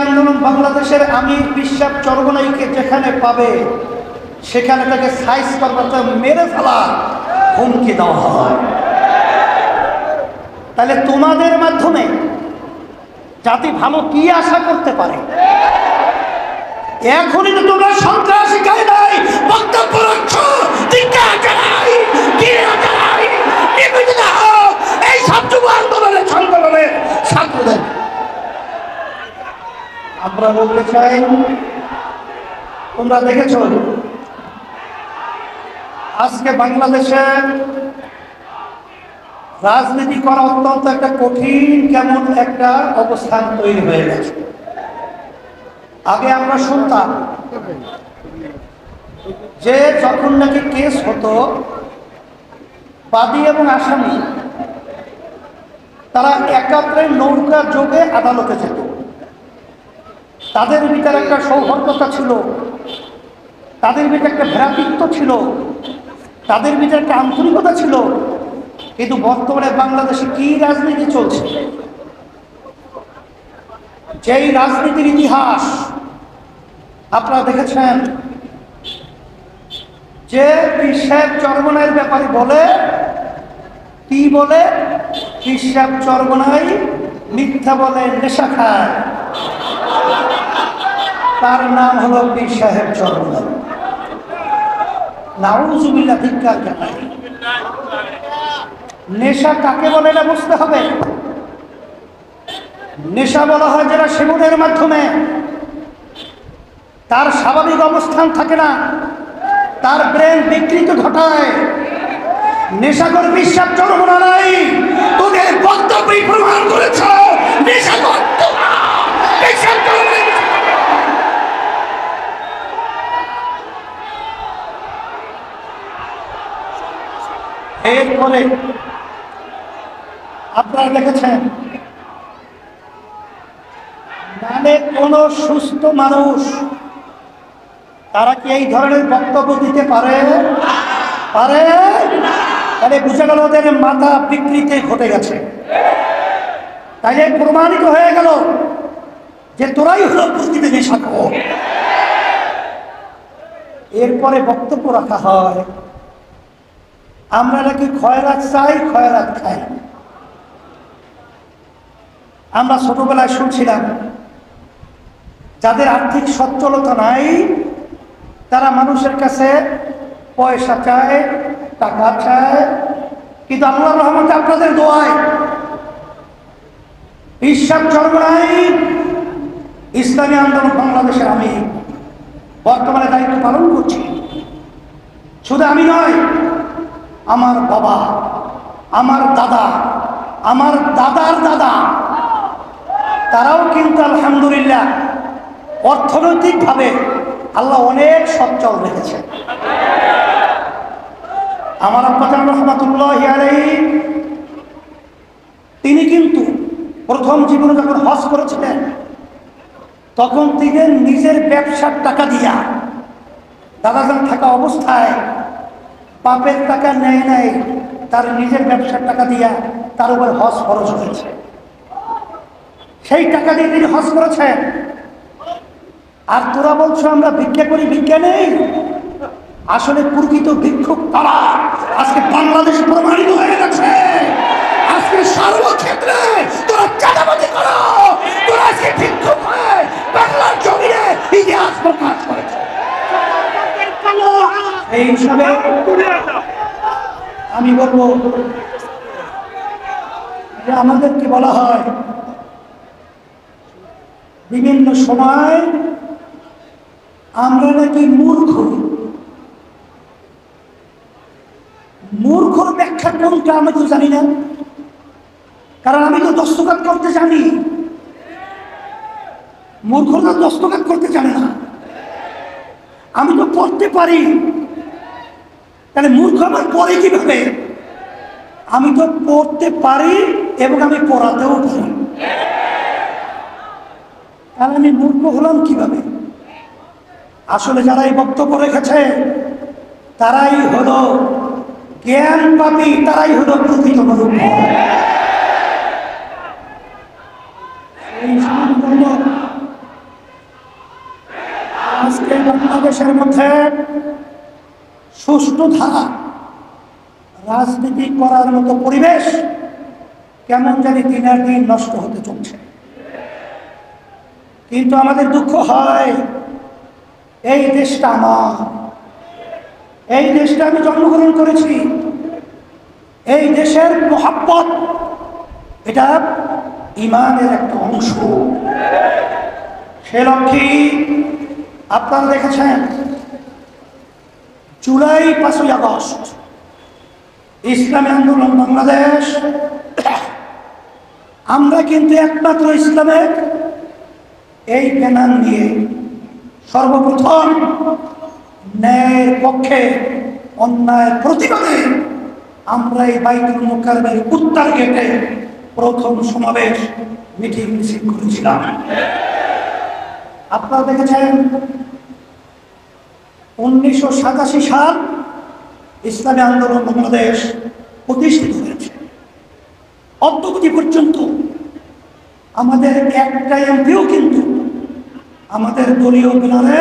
আন্দোলন বাংলাদেশের আমির বিশ্বাস চরমনাইকে যেখানে পাবে সেখানে তাকে সাইজ করবার মেরে ফেলা হুমকি দেওয়া হয়। তাহলে তোমাদের মাধ্যমে জাতি ভালো কি আশা করতে পারে? এখনই তো তোমরা সন্ত্রাসী কায়দায় বক্তব্য রাখছো, এই সব যুব আন্দোলনের সংগঠনের ছাত্রদের আমরা বলতে চাই, তোমরা দেখেছ আজকে বাংলাদেশে রাজনীতি করা অত্যন্ত একটা কঠিন কেমন একটা অবস্থান তৈরি হয়ে গেছে। আগে আমরা শুনতাম যে যখন নাকি কেস হতো, বাদী এবং আসামি তারা একাত্রে নৌকা যোগে আদালতে যেত। তাদের ভিতরে একটা সৌহার্দ্যতা ছিল, তাদের ভিতরে একটা ভ্রাতৃত্ব ছিল, তাদের ভিতরে একটা আন্তরিকতা ছিল। কিন্তু বর্তমানে বাংলাদেশে কি রাজনীতি চলছে? যেই রাজনীতির ইতিহাস আপনারা দেখেছেন, যে পীর সাহেব চরমনাইয়ের ব্যাপারে বলে কি বলে, পীর সাহেব চরমনাই মিথ্যা বলে, নেশা খায়, তার নাম হলো পীর সাহেব চরমনাই। নাউযুবিল্লাহ, ধিক্কার জানাই। নেশা কাকে বলে এটা বুঝতে হবে। নেশা বলা হয় যেটা সেবনের মাধ্যমে তার স্বাভাবিক অবস্থান থাকে না, তার ব্রেন বিকৃত ঘটায়। নেশাখোর বিশ্বাস চরমনাই তোদের বক্তব্যই প্রমাণ করেছ নেশাখোর তোমরা। এরপরে আপনারা দেখেছেন, মানে কোন সুস্থ মানুষ তারা কি এই ধরনের বক্তব্য দিতে পারে? তাহলে বুঝে গেল ওদের মাথা বিকৃতি ঘটে গেছে। তাইলে প্রমাণিত হয়ে গেল যে তোরাই হলো প্রকৃতি নেশাখোর। এরপরে বক্তব্য রাখা হয় আমরা নাকি খয়রাত চাই, খয়রাত খাই। আমরা ছোটবেলায় শুনছিলাম যাদের আর্থিক সচ্ছলতা নাই তারা মানুষের কাছে পয়সা চায়, টাকা চায়। কিন্তু আল্লাহর রহমতে আপনাদের দোয়ায় বিশ্বাস চরমনাই ইসলামী আন্দোলন বাংলাদেশের আমি বর্তমানে দায়িত্ব পালন করছি। শুধু আমি নয়, আমার বাবা, আমার দাদা, আমার দাদার দাদা, তারাও কিন্তু আলহামদুলিল্লাহ অর্থনৈতিকভাবে আল্লাহ অনেক সচ্ছল রেখেছে। আমার আব্বা জান রাহমাতুল্লাহি আলাইহি তিনি কিন্তু প্রথম জীবনে যখন হজ করেছিলেন তখন তিনি নিজের ব্যবসার টাকা দিয়া, দাদাজান থাকা অবস্থায় বাপের টাকা নেয় নাই, তার নিজের ব্যবসার টাকা দিয়া তার উপর হজ খরচ হয়েছে। সেই টাকা দিয়ে তিনি হজ করেছেন। আর তোরা বলছো আমরা ভিক্ষা করি, ভিক্ষা নেই। আসলে প্রকৃত ভিক্ষুক তারা। আজকে বাংলাদেশ প্রমাণিত হয়ে গেছে। আজকে সর্বক্ষেত্রে তোরা চাঁদাবাজি করো, তোরা আজকে ভিক্ষুক হয়ে বাংলার জমিনে ইতিহাস প্রকাশ করেছে। এই হিসাবে আমি বলবো যে আমাদেরকে বলা হয় বিভিন্ন সময় আমরা নাকি মূর্খ। মূর্খর ব্যাখ্যা কোনটা আমি তো জানি না, কারণ আমি তো দস্তখত করতে জানি। মূর্খরা দস্তখত করতে জানে না, আমি তো পড়তে পারি। তাহলে মূর্খ আমার পড়ে কিভাবে? আমি তো পড়তে পারি এবং আমি পড়াতেও পারি, তাহলে আমি মূর্খ হলাম কিভাবে? আসলে যারা এই বক্তব্য রেখেছে তারাই হলো জ্ঞান পাপী, তারাই হলো প্রকৃত মূর্খ। বাংলাদেশের মধ্যে সুষ্ঠু ধারা রাজনীতি করার মতো পরিবেশ কেমন জানি দিনের দিন নষ্ট হতে চলছে। কিন্তু আমাদের দুঃখ হয়, এই দেশটা আমার, এই দেশটা আমি জন্মগ্রহণ করেছি, এই দেশের মোহাব্বত এটা ইমানের একটা অংশ। সে লক্ষ্যে আপনারা দেখেছেন জুলাই 5ই আগস্ট ইসলামী আন্দোলন বাংলাদেশ, আমরা কিন্তু একমাত্র ইসলামের এই ব্যানার নিয়ে সর্বপ্রথম ন্যায়ের পক্ষে অন্যায়ের প্রতিবাদে আমরা এই বাইতুল মুকাররমের উত্তর গেটে প্রথম সমাবেশ মিটিং মিছিল করেছিলাম। আপনারা দেখেছেন 1987 সাল ইসলামী আন্দোলন বাংলাদেশ প্রতিষ্ঠিত হয়েছে। অদ্যবধি পর্যন্ত আমাদের একটা এমপিও কিন্তু আমাদের দলীয় ব্যানারে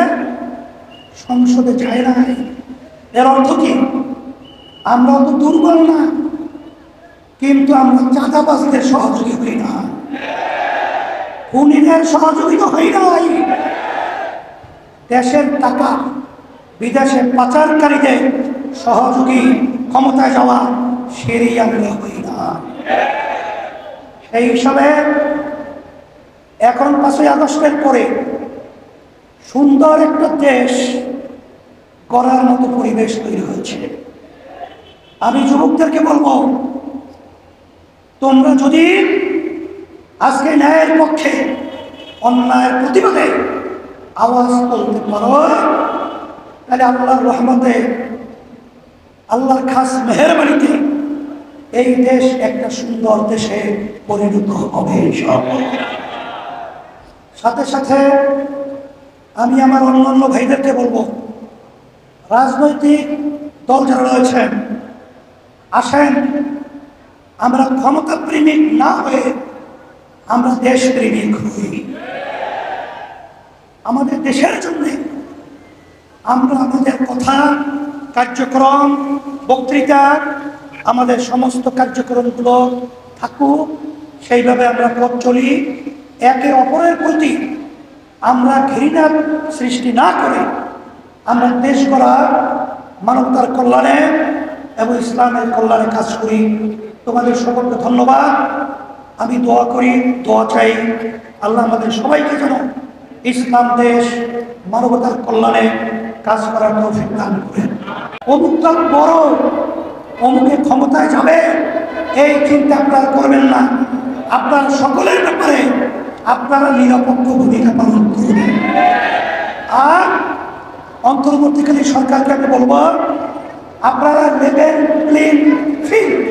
সংসদে যায় নাই। এর অর্থ কি? আমরা তো দুর্বল না, কিন্তু আমরা চাঁদাবাজদের সহযোগী হই না, খুনিদের সহযোগিতা হই নাই, দেশের টাকা বিদেশে পাচারকারীদের সহযোগী ক্ষমতায় যাওয়া সেরই আমরা হই না। সেই হিসাবে এখন 5ই আগস্টের পরে সুন্দর একটা দেশ গড়ার মতো পরিবেশ তৈরি হয়েছে। আমি যুবকদেরকে বলবো, তোমরা যদি আজকে ন্যায়ের পক্ষে অন্যায়ের প্রতিবাদে আওয়াজ তুলতে পারো, তাহলে আল্লাহর রহমতে, আল্লাহর খাস মেহেরবানিতে এই দেশ একটা সুন্দর দেশে পরিণত হবে। সাথে সাথে আমি আমার অন্যান্য ভাইদেরকে বলবো, রাজনৈতিক দল যারা রয়েছেন, আসেন আমরা ক্ষমতা প্রেমিক না হয়ে আমরা দেশ প্রেমিক হই। আমাদের দেশের জন্য আমরা আমাদের কথা, কার্যক্রম, বক্তৃতা, আমাদের সমস্ত কার্যক্রমগুলো থাকুক, সেইভাবে আমরা পথ চলি। একে অপরের প্রতি আমরা ঘৃণা সৃষ্টি না করে আমরা দেশ গড়া, মানবতার কল্যাণে এবং ইসলামের কল্যাণে কাজ করি। তোমাদের সকলকে ধন্যবাদ। আমি দোয়া করি, দোয়া চাই, আল্লাহ আমাদের সবাইকে যেন ইসলাম দেশ, মানবতার কল্যাণে কাজ করার তৌফিক দান করেন। অমুক দল বড়, অমুকে ক্ষমতায় যাবে, এই চিন্তা আপনারা করবেন না। আপনারা সকলের ব্যাপারে আপনারা নিরপেক্ষ ভূমিকা পালন করবেন। আর অন্তর্বর্তীকালীন সরকারকে আমি বলবো, আপনারা level playing field,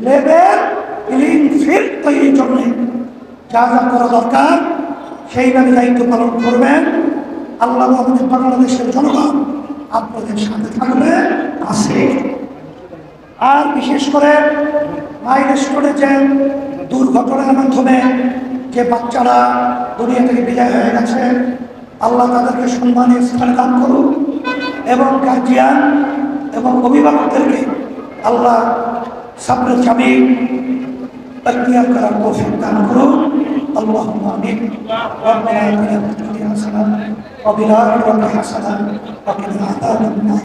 level playing field তৈরির জন্য যা যা করা দরকার সেইভাবে দায়িত্ব পালন করবেন। আল্লাহ আমাদের বাংলাদেশের জনগণ আপনাদের সাথে থাকবে, আছে। আর বিশেষ করে মাইলস্টোনে যে দুর্ঘটনার মাধ্যমে যে বাচ্চারা দুনিয়া থেকে বিদায় হয়ে গেছে, আল্লাহ তাদেরকে সম্মানের স্থানে দান করুন এবং গার্জিয়ান এবং অভিভাবকদেরকে আল্লাহ সাবরের জামিন এখতিয়ার করার তৌফিক দান করুন। আল্লাহুম্মা আমিন। রব্বানা আতিনা ফিদ দুনিয়া হাসানাহ ওয়া ফিল আখিরাতি হাসানাহ ওয়া কিনা আযাবান নার।